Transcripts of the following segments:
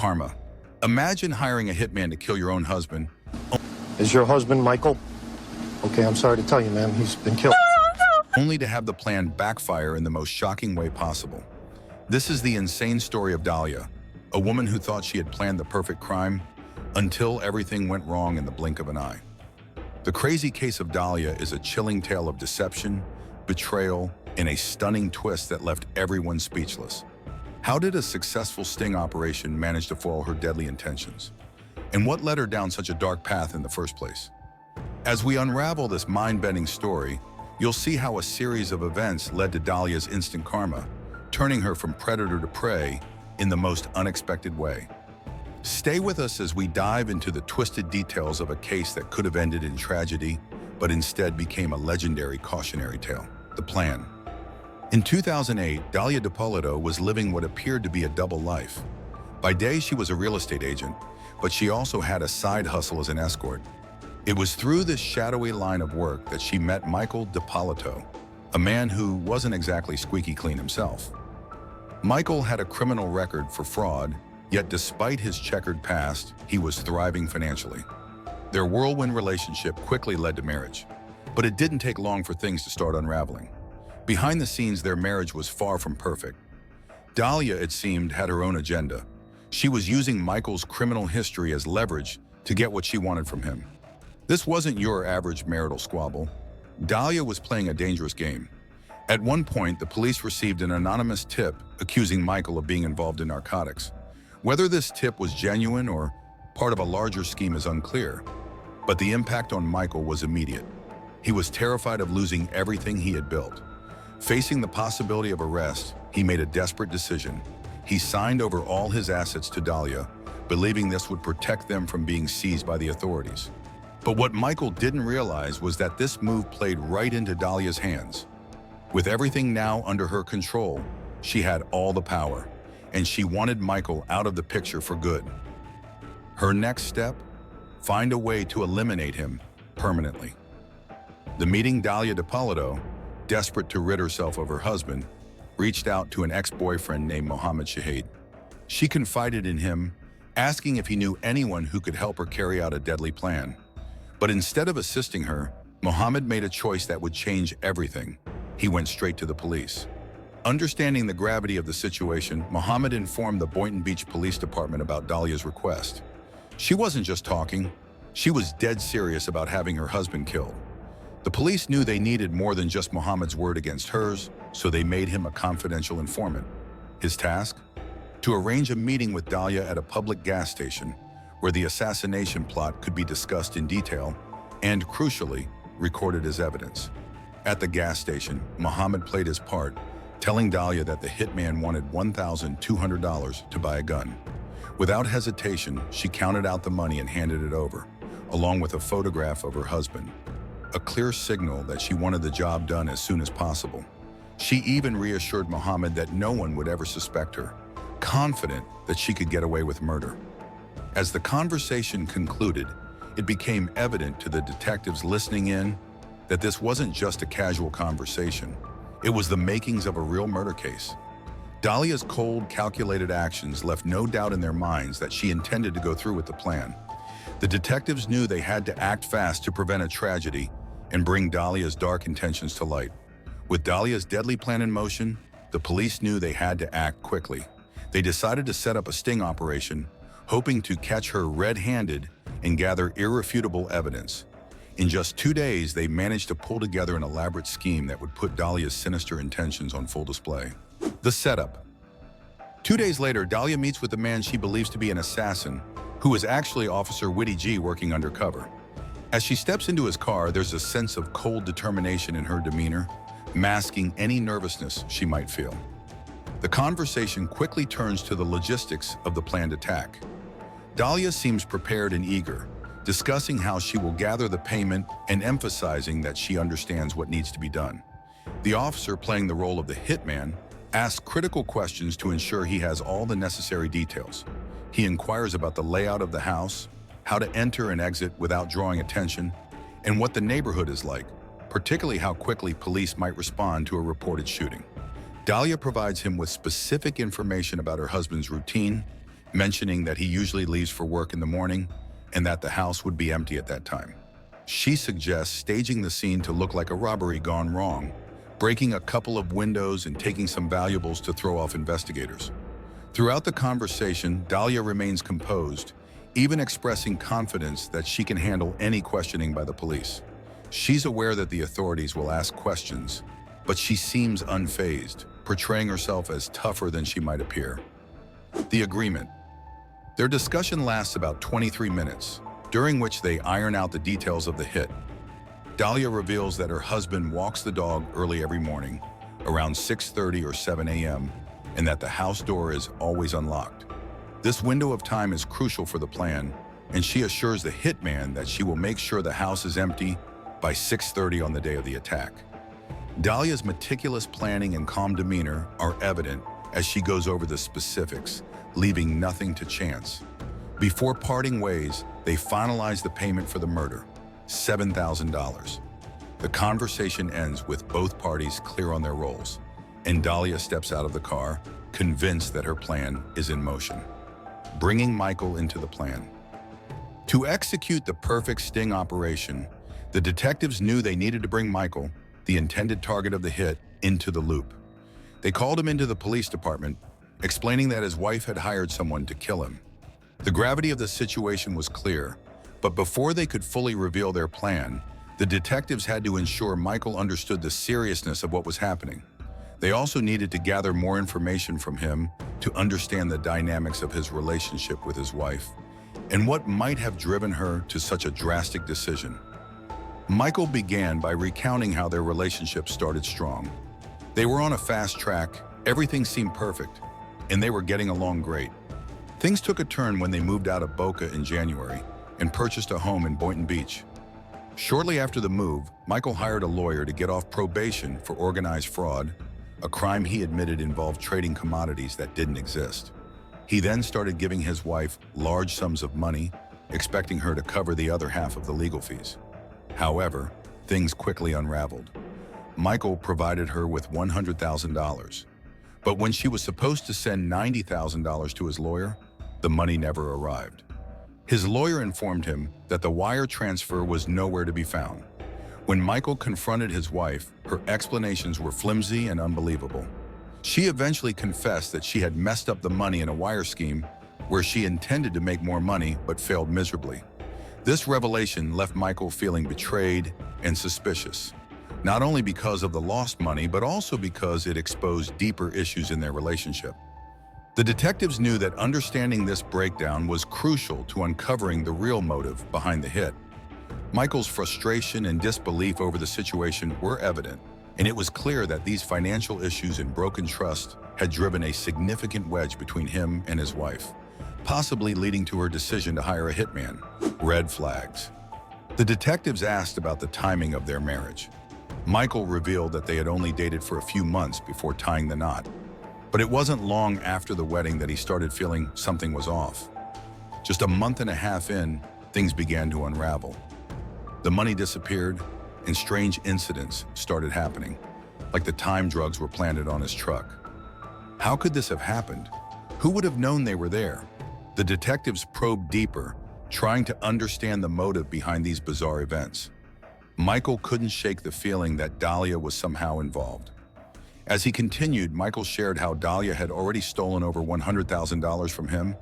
Karma. Imagine hiring a hitman to kill your own husband. Is your husband Michael? Okay, I'm sorry to tell you, man. He's been killed. Only to have the plan backfire in the most shocking way possible. This is the insane story of Dahlia, a woman who thought she had planned the perfect crime until everything went wrong in the blink of an eye. The crazy case of Dahlia is a chilling tale of deception, betrayal, and a stunning twist that left everyone speechless. How did a successful sting operation manage to foil her deadly intentions? And what led her down such a dark path in the first place? As we unravel this mind-bending story, you'll see how a series of events led to Dahlia's instant karma, turning her from predator to prey in the most unexpected way. Stay with us as we dive into the twisted details of a case that could have ended in tragedy, but instead became a legendary cautionary tale. The plan. In 2008, Dahlia DiPolito was living what appeared to be a double life. By day, she was a real estate agent, but she also had a side hustle as an escort. It was through this shadowy line of work that she met Michael DiPolito, a man who wasn't exactly squeaky clean himself. Michael had a criminal record for fraud, yet despite his checkered past, he was thriving financially. Their whirlwind relationship quickly led to marriage, but it didn't take long for things to start unraveling. Behind the scenes, their marriage was far from perfect. Dahlia, it seemed, had her own agenda. She was using Michael's criminal history as leverage to get what she wanted from him. This wasn't your average marital squabble. Dahlia was playing a dangerous game. At one point, the police received an anonymous tip accusing Michael of being involved in narcotics. Whether this tip was genuine or part of a larger scheme is unclear, but the impact on Michael was immediate. He was terrified of losing everything he had built. Facing the possibility of arrest, he made a desperate decision. He signed over all his assets to Dahlia, believing this would protect them from being seized by the authorities. But what Michael didn't realize was that this move played right into Dahlia's hands. With everything now under her control, she had all the power, and she wanted Michael out of the picture for good. Her next step? Find a way to eliminate him permanently. The meeting Dahlia DiPolito, desperate to rid herself of her husband, reached out to an ex-boyfriend named Mohammed Shahid. She confided in him, asking if he knew anyone who could help her carry out a deadly plan. But instead of assisting her, Mohammed made a choice that would change everything. He went straight to the police. Understanding the gravity of the situation, Mohammed informed the Boynton Beach Police Department about Dahlia's request. She wasn't just talking, she was dead serious about having her husband killed. The police knew they needed more than just Mohammed's word against hers, so they made him a confidential informant. His task? To arrange a meeting with Dahlia at a public gas station, where the assassination plot could be discussed in detail and, crucially, recorded as evidence. At the gas station, Mohammed played his part, telling Dahlia that the hitman wanted $1,200 to buy a gun. Without hesitation, she counted out the money and handed it over, along with a photograph of her husband. A clear signal that she wanted the job done as soon as possible. She even reassured Mohammed that no one would ever suspect her, confident that she could get away with murder. As the conversation concluded, it became evident to the detectives listening in that this wasn't just a casual conversation. It was the makings of a real murder case. Dahlia's cold, calculated actions left no doubt in their minds that she intended to go through with the plan. The detectives knew they had to act fast to prevent a tragedy and bring Dahlia's dark intentions to light. With Dahlia's deadly plan in motion, the police knew they had to act quickly. They decided to set up a sting operation, hoping to catch her red-handed and gather irrefutable evidence. In just 2 days, they managed to pull together an elaborate scheme that would put Dahlia's sinister intentions on full display. The setup. 2 days later, Dahlia meets with the man she believes to be an assassin, who is actually Officer Whitty G working undercover. As she steps into his car, there's a sense of cold determination in her demeanor, masking any nervousness she might feel. The conversation quickly turns to the logistics of the planned attack. Dahlia seems prepared and eager, discussing how she will gather the payment and emphasizing that she understands what needs to be done. The officer, playing the role of the hitman, asks critical questions to ensure he has all the necessary details. He inquires about the layout of the house, how to enter and exit without drawing attention, and what the neighborhood is like, particularly how quickly police might respond to a reported shooting. Dahlia provides him with specific information about her husband's routine, mentioning that he usually leaves for work in the morning and that the house would be empty at that time. She suggests staging the scene to look like a robbery gone wrong, breaking a couple of windows and taking some valuables to throw off investigators. Throughout the conversation, Dahlia remains composed, even expressing confidence that she can handle any questioning by the police. She's aware that the authorities will ask questions, but she seems unfazed, portraying herself as tougher than she might appear. The agreement. Their discussion lasts about 23 minutes, during which they iron out the details of the hit. Dahlia reveals that her husband walks the dog early every morning, around 6:30 or 7 a.m., and that the house door is always unlocked. This window of time is crucial for the plan, and she assures the hitman that she will make sure the house is empty by 6:30 on the day of the attack. Dahlia's meticulous planning and calm demeanor are evident as she goes over the specifics, leaving nothing to chance. Before parting ways, they finalize the payment for the murder, $7,000. The conversation ends with both parties clear on their roles, and Dahlia steps out of the car, convinced that her plan is in motion. Bringing Michael into the plan. To execute the perfect sting operation, the detectives knew they needed to bring Michael, the intended target of the hit, into the loop. They called him into the police department, explaining that his wife had hired someone to kill him. The gravity of the situation was clear, but before they could fully reveal their plan, the detectives had to ensure Michael understood the seriousness of what was happening. They also needed to gather more information from him to understand the dynamics of his relationship with his wife and what might have driven her to such a drastic decision. Michael began by recounting how their relationship started strong. They were on a fast track, everything seemed perfect, and they were getting along great. Things took a turn when they moved out of Boca in January and purchased a home in Boynton Beach. Shortly after the move, Michael hired a lawyer to get off probation for organized fraud, a crime he admitted involved trading commodities that didn't exist. He then started giving his wife large sums of money, expecting her to cover the other half of the legal fees. However, things quickly unraveled. Michael provided her with $100,000, but when she was supposed to send $90,000 to his lawyer, the money never arrived. His lawyer informed him that the wire transfer was nowhere to be found. When Michael confronted his wife, her explanations were flimsy and unbelievable. She eventually confessed that she had messed up the money in a wire scheme where she intended to make more money but failed miserably. This revelation left Michael feeling betrayed and suspicious, not only because of the lost money, but also because it exposed deeper issues in their relationship. The detectives knew that understanding this breakdown was crucial to uncovering the real motive behind the hit. Michael's frustration and disbelief over the situation were evident, and it was clear that these financial issues and broken trust had driven a significant wedge between him and his wife, possibly leading to her decision to hire a hitman. Red flags. The detectives asked about the timing of their marriage. Michael revealed that they had only dated for a few months before tying the knot, but it wasn't long after the wedding that he started feeling something was off. Just a month and a half in, things began to unravel. The money disappeared, and strange incidents started happening, like the time drugs were planted on his truck. How could this have happened? Who would have known they were there? The detectives probed deeper, trying to understand the motive behind these bizarre events. Michael couldn't shake the feeling that Dahlia was somehow involved. As he continued, Michael shared how Dahlia had already stolen over $100,000 from him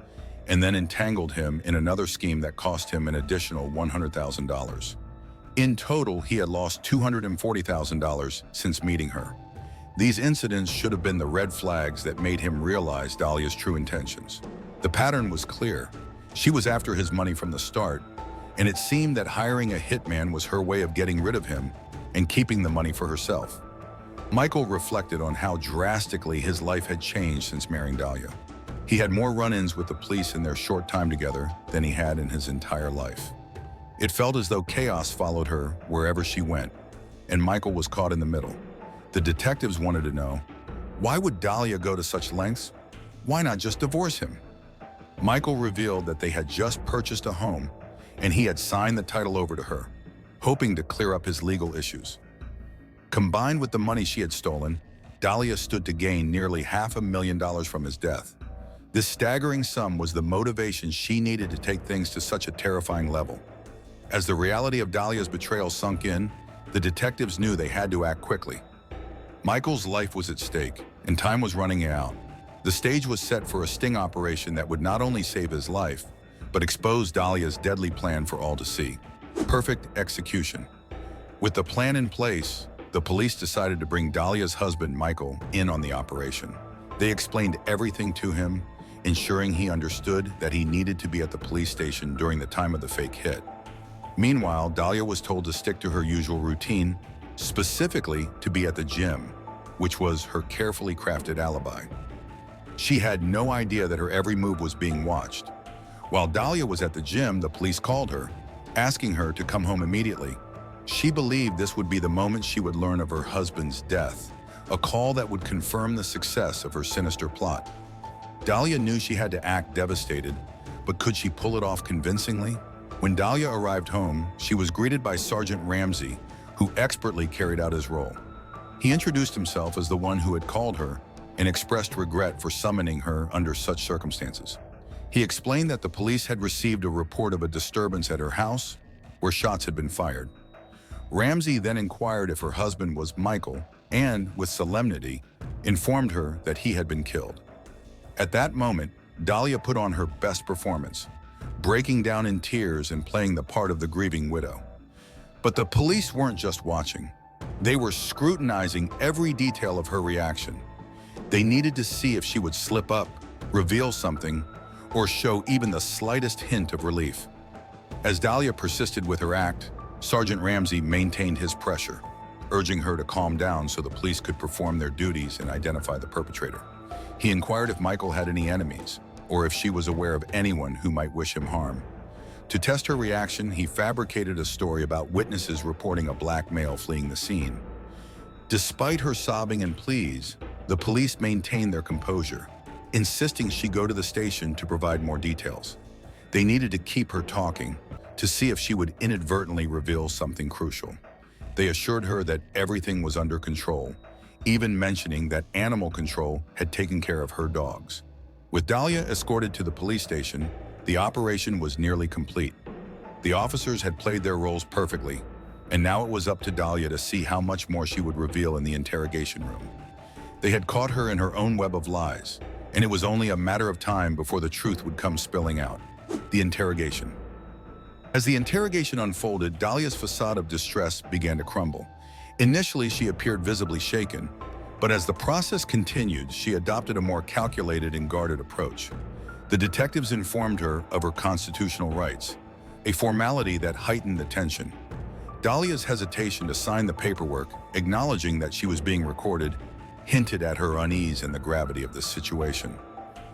and then entangled him in another scheme that cost him an additional $100,000. In total, he had lost $240,000 since meeting her. These incidents should have been the red flags that made him realize Dahlia's true intentions. The pattern was clear. She was after his money from the start, and it seemed that hiring a hitman was her way of getting rid of him and keeping the money for herself. Michael reflected on how drastically his life had changed since marrying Dahlia. He had more run-ins with the police in their short time together than he had in his entire life. It felt as though chaos followed her wherever she went, and Michael was caught in the middle. The detectives wanted to know, why would Dahlia go to such lengths? Why not just divorce him? Michael revealed that they had just purchased a home, and he had signed the title over to her, hoping to clear up his legal issues. Combined with the money she had stolen, Dahlia stood to gain nearly $500,000 from his death. This staggering sum was the motivation she needed to take things to such a terrifying level. As the reality of Dahlia's betrayal sunk in, the detectives knew they had to act quickly. Michael's life was at stake, and time was running out. The stage was set for a sting operation that would not only save his life, but expose Dahlia's deadly plan for all to see. Perfect execution. With the plan in place, the police decided to bring Dahlia's husband, Michael, in on the operation. They explained everything to him, ensuring he understood that he needed to be at the police station during the time of the fake hit. Meanwhile, Dahlia was told to stick to her usual routine, specifically to be at the gym, which was her carefully crafted alibi. She had no idea that her every move was being watched. While Dahlia was at the gym, the police called her, asking her to come home immediately. She believed this would be the moment she would learn of her husband's death, a call that would confirm the success of her sinister plot. Dahlia knew she had to act devastated, but could she pull it off convincingly? When Dahlia arrived home, she was greeted by Sergeant Ramsey, who expertly carried out his role. He introduced himself as the one who had called her and expressed regret for summoning her under such circumstances. He explained that the police had received a report of a disturbance at her house where shots had been fired. Ramsey then inquired if her husband was Michael and, with solemnity, informed her that he had been killed. At that moment, Dahlia put on her best performance, breaking down in tears and playing the part of the grieving widow. But the police weren't just watching. They were scrutinizing every detail of her reaction. They needed to see if she would slip up, reveal something, or show even the slightest hint of relief. As Dahlia persisted with her act, Sergeant Ramsey maintained his pressure, urging her to calm down so the police could perform their duties and identify the perpetrator. He inquired if Michael had any enemies, or if she was aware of anyone who might wish him harm. To test her reaction, he fabricated a story about witnesses reporting a black male fleeing the scene. Despite her sobbing and pleas, the police maintained their composure, insisting she go to the station to provide more details. They needed to keep her talking, to see if she would inadvertently reveal something crucial. They assured her that everything was under control, even mentioning that animal control had taken care of her dogs. With Dahlia escorted to the police station, the operation was nearly complete. The officers had played their roles perfectly, and now it was up to Dahlia to see how much more she would reveal in the interrogation room. They had caught her in her own web of lies, and it was only a matter of time before the truth would come spilling out. The interrogation. As the interrogation unfolded, Dahlia's facade of distress began to crumble. Initially, she appeared visibly shaken, but as the process continued, she adopted a more calculated and guarded approach. The detectives informed her of her constitutional rights, a formality that heightened the tension. Dahlia's hesitation to sign the paperwork, acknowledging that she was being recorded, hinted at her unease and the gravity of the situation.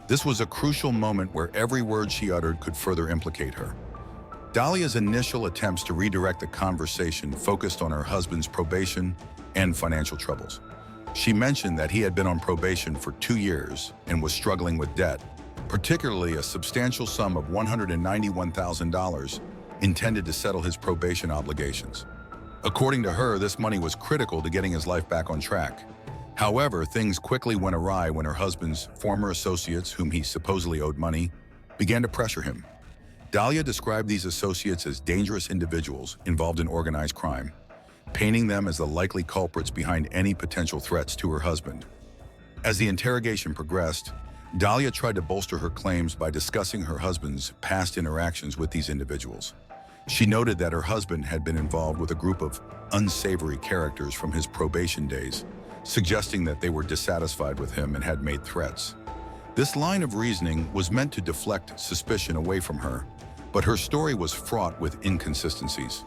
This was a crucial moment where every word she uttered could further implicate her. Dahlia's initial attempts to redirect the conversation focused on her husband's probation and financial troubles. She mentioned that he had been on probation for 2 years and was struggling with debt, particularly a substantial sum of $191,000 intended to settle his probation obligations. According to her, this money was critical to getting his life back on track. However, things quickly went awry when her husband's former associates, whom he supposedly owed money, began to pressure him. Dahlia described these associates as dangerous individuals involved in organized crime, painting them as the likely culprits behind any potential threats to her husband. As the interrogation progressed, Dahlia tried to bolster her claims by discussing her husband's past interactions with these individuals. She noted that her husband had been involved with a group of unsavory characters from his probation days, suggesting that they were dissatisfied with him and had made threats. This line of reasoning was meant to deflect suspicion away from her, but her story was fraught with inconsistencies.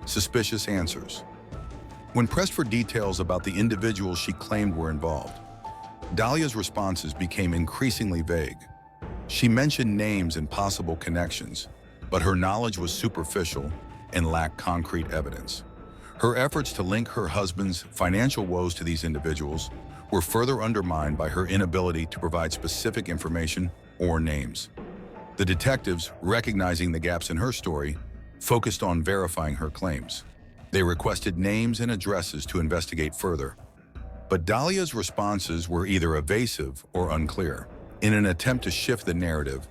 Suspicious answers. When pressed for details about the individuals she claimed were involved, Dahlia's responses became increasingly vague. She mentioned names and possible connections, but her knowledge was superficial and lacked concrete evidence. Her efforts to link her husband's financial woes to these individuals were further undermined by her inability to provide specific information or names. The detectives, recognizing the gaps in her story, focused on verifying her claims. They requested names and addresses to investigate further, but Dahlia's responses were either evasive or unclear. In an attempt to shift the narrative,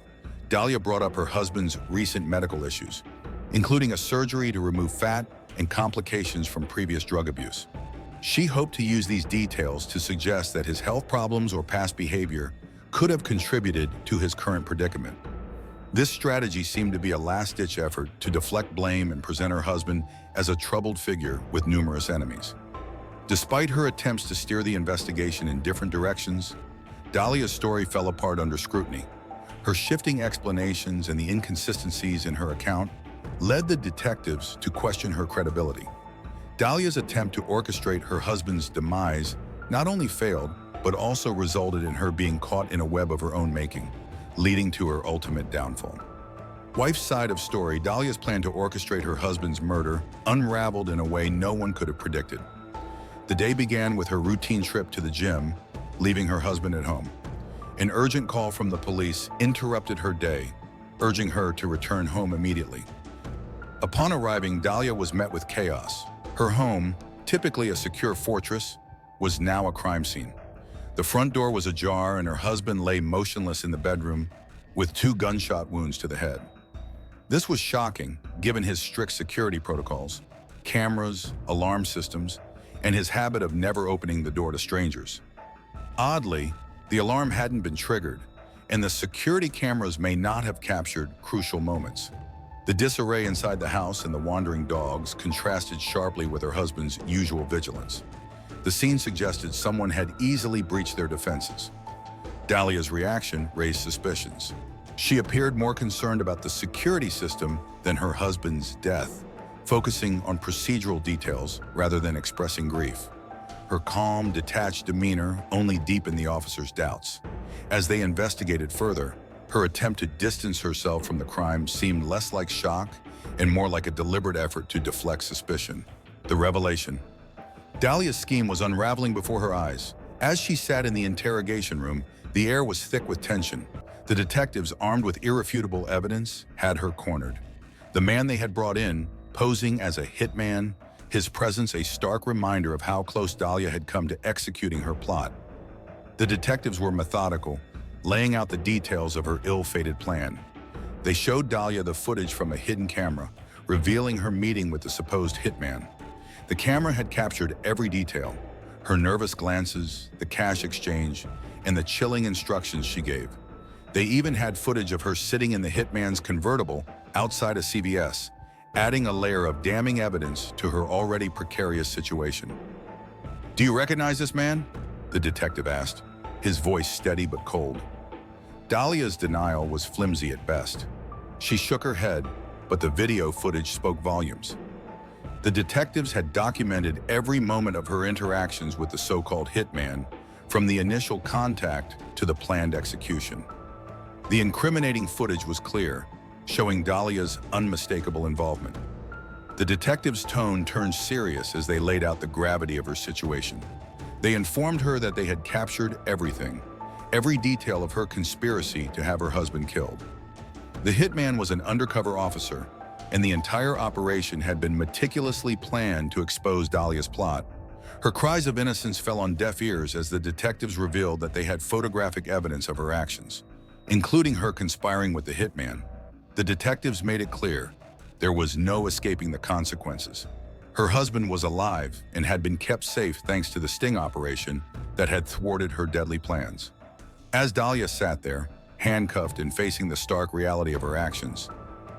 Dahlia brought up her husband's recent medical issues, including a surgery to remove fat and complications from previous drug abuse. She hoped to use these details to suggest that his health problems or past behavior could have contributed to his current predicament. This strategy seemed to be a last-ditch effort to deflect blame and present her husband as a troubled figure with numerous enemies. Despite her attempts to steer the investigation in different directions, Dahlia's story fell apart under scrutiny. Her shifting explanations and the inconsistencies in her account led the detectives to question her credibility. Dahlia's attempt to orchestrate her husband's demise not only failed, but also resulted in her being caught in a web of her own making, leading to her ultimate downfall. Wife's side of story, Dahlia's plan to orchestrate her husband's murder unraveled in a way no one could have predicted. The day began with her routine trip to the gym, leaving her husband at home. An urgent call from the police interrupted her day, urging her to return home immediately. Upon arriving, Dahlia was met with chaos. Her home, typically a secure fortress, was now a crime scene. The front door was ajar and her husband lay motionless in the bedroom with 2 gunshot wounds to the head. This was shocking, given his strict security protocols, cameras, alarm systems, and his habit of never opening the door to strangers. Oddly, the alarm hadn't been triggered, and the security cameras may not have captured crucial moments. The disarray inside the house and the wandering dogs contrasted sharply with her husband's usual vigilance. The scene suggested someone had easily breached their defenses. Dahlia's reaction raised suspicions. She appeared more concerned about the security system than her husband's death, focusing on procedural details rather than expressing grief. Her calm, detached demeanor only deepened the officers' doubts. As they investigated further, her attempt to distance herself from the crime seemed less like shock and more like a deliberate effort to deflect suspicion. The revelation. Dahlia's scheme was unraveling before her eyes. As she sat in the interrogation room, the air was thick with tension. The detectives, armed with irrefutable evidence, had her cornered. The man they had brought in, posing as a hitman, his presence a stark reminder of how close Dahlia had come to executing her plot. The detectives were methodical, laying out the details of her ill-fated plan. They showed Dahlia the footage from a hidden camera, revealing her meeting with the supposed hitman. The camera had captured every detail, her nervous glances, the cash exchange, and the chilling instructions she gave. They even had footage of her sitting in the hitman's convertible outside a CVS, adding a layer of damning evidence to her already precarious situation. "Do you recognize this man?" the detective asked, his voice steady but cold. Dahlia's denial was flimsy at best. She shook her head, but the video footage spoke volumes. The detectives had documented every moment of her interactions with the so-called hitman, from the initial contact to the planned execution. The incriminating footage was clear, showing Dahlia's unmistakable involvement. The detectives' tone turned serious as they laid out the gravity of her situation. They informed her that they had captured everything, every detail of her conspiracy to have her husband killed. The hitman was an undercover officer, and the entire operation had been meticulously planned to expose Dahlia's plot. Her cries of innocence fell on deaf ears as the detectives revealed that they had photographic evidence of her actions, including her conspiring with the hitman. The detectives made it clear there was no escaping the consequences. Her husband was alive and had been kept safe thanks to the sting operation that had thwarted her deadly plans. As Dahlia sat there, handcuffed and facing the stark reality of her actions,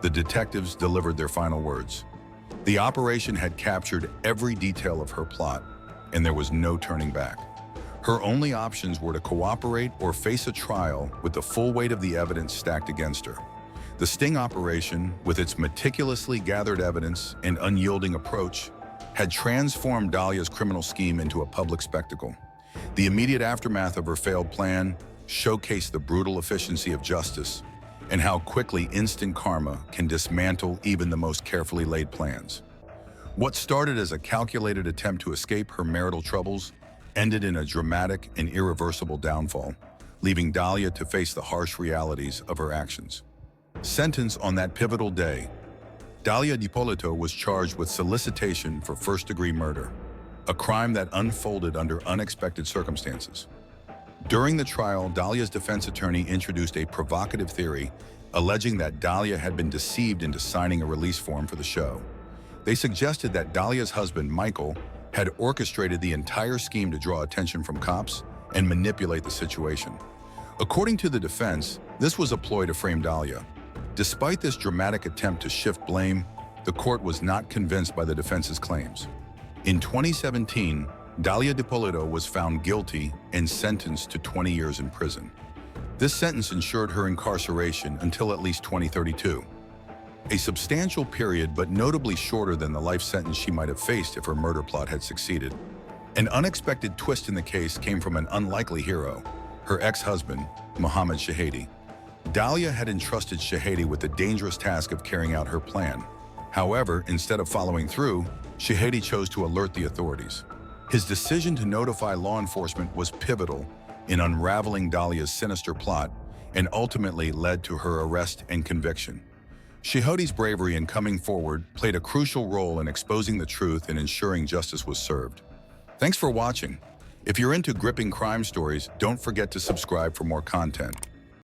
the detectives delivered their final words. The operation had captured every detail of her plot, and there was no turning back. Her only options were to cooperate or face a trial with the full weight of the evidence stacked against her. The sting operation, with its meticulously gathered evidence and unyielding approach, had transformed Dahlia's criminal scheme into a public spectacle. The immediate aftermath of her failed plan showcased the brutal efficiency of justice and how quickly instant karma can dismantle even the most carefully laid plans. What started as a calculated attempt to escape her marital troubles ended in a dramatic and irreversible downfall, leaving Dahlia to face the harsh realities of her actions. Sentenced on that pivotal day, Dahlia D'Ippolito was charged with solicitation for first-degree murder, a crime that unfolded under unexpected circumstances. During the trial, Dahlia's defense attorney introduced a provocative theory, alleging that Dahlia had been deceived into signing a release form for the show. They suggested that Dahlia's husband, Michael, had orchestrated the entire scheme to draw attention from cops and manipulate the situation. According to the defense, this was a ploy to frame Dahlia. Despite this dramatic attempt to shift blame, the court was not convinced by the defense's claims. In 2017, Dahlia Dippolito was found guilty and sentenced to 20 years in prison. This sentence ensured her incarceration until at least 2032. A substantial period, but notably shorter than the life sentence she might have faced if her murder plot had succeeded. An unexpected twist in the case came from an unlikely hero, her ex-husband, Mohammed Shahidi. Dahlia had entrusted Shahidi with the dangerous task of carrying out her plan. However, instead of following through, Shahidi chose to alert the authorities. His decision to notify law enforcement was pivotal in unraveling Dahlia's sinister plot and ultimately led to her arrest and conviction. Shahidi's bravery in coming forward played a crucial role in exposing the truth and ensuring justice was served. Thanks for watching. If you're into gripping crime stories, don't forget to subscribe for more content.